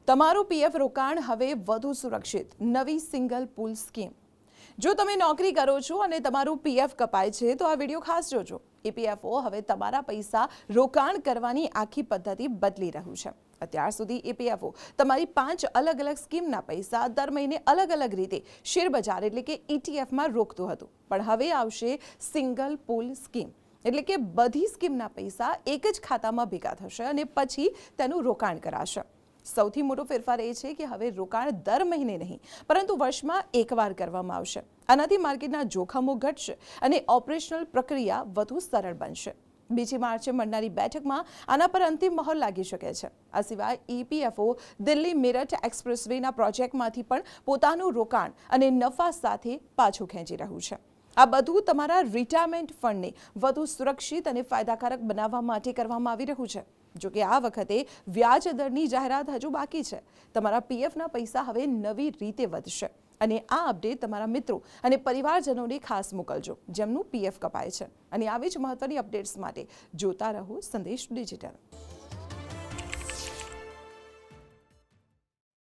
તમારું પીએફ રોકાણ હવે વધુ સુરક્ષિત, નવી સિંગલ પૂલ સ્કીમ। જો તમે નોકરી કરો છો અને તમારું પીએફ કપાય છે તો આ વિડીયો ખાસ જોજો। ઈપીએફઓ હવે તમારા પૈસા રોકાણ કરવાની આખી પદ્ધતિ બદલી રહ્યું છે। અત્યાર સુધી ઈપીએફઓ તમારી 5 અલગ અલગ સ્કીમના પૈસા દર મહિને અલગ અલગ રીતે શેર બજાર એટલે કે ઈટીએફમાં રોકતું હતું, પણ હવે આવશે સિંગલ પૂલ સ્કીમ, એટલે કે બધી સ્કીમના પૈસા એક જ ખાતામાં ભેગા થશે અને પછી તેનું રોકાણ કરાશે। સૌથી મોટો ફેરફાર એ છે કે હવે રોકાણ દર મહિને નહીં પરંતુ વર્ષમાં એકવાર કરવામાં આવશે। આનાથી માર્કેટના જોખમો ઘટશે અને ઓપરેશનલ પ્રક્રિયા વધુ સરળ બનશે। 2 માર્ચે મળનારી બેઠકમાં આના પર અંતિમ મહોર લાગી શકે છે। આ સિવાય ઈપીએફઓ દિલ્હી મેરઠ એક્સપ્રેસવેના પ્રોજેક્ટમાંથી પણ પોતાનું રોકાણ અને નફા સાથે પાછું ખેંચી રહ્યું છે। આ બધું તમારા રિટાયરમેન્ટ ફંડને વધુ સુરક્ષિત અને ફાયદાકારક બનાવવા માટે કરવામાં આવી રહ્યું છે। જો કે આ વખતે વ્યાજ દરની જાહેરાત હજુ બાકી છે। તમારા પીએફના પૈસા હવે નવી રીતે વધશે અને આ અપડેટ તમારા મિત્રો અને પરિવારજનોને ખાસ મોકલજો જેમનું પીએફ કપાય છે। અને આવી જ મહત્વની અપડેટ્સ માટે જોતા રહો સંદેશ ડિજિટલ।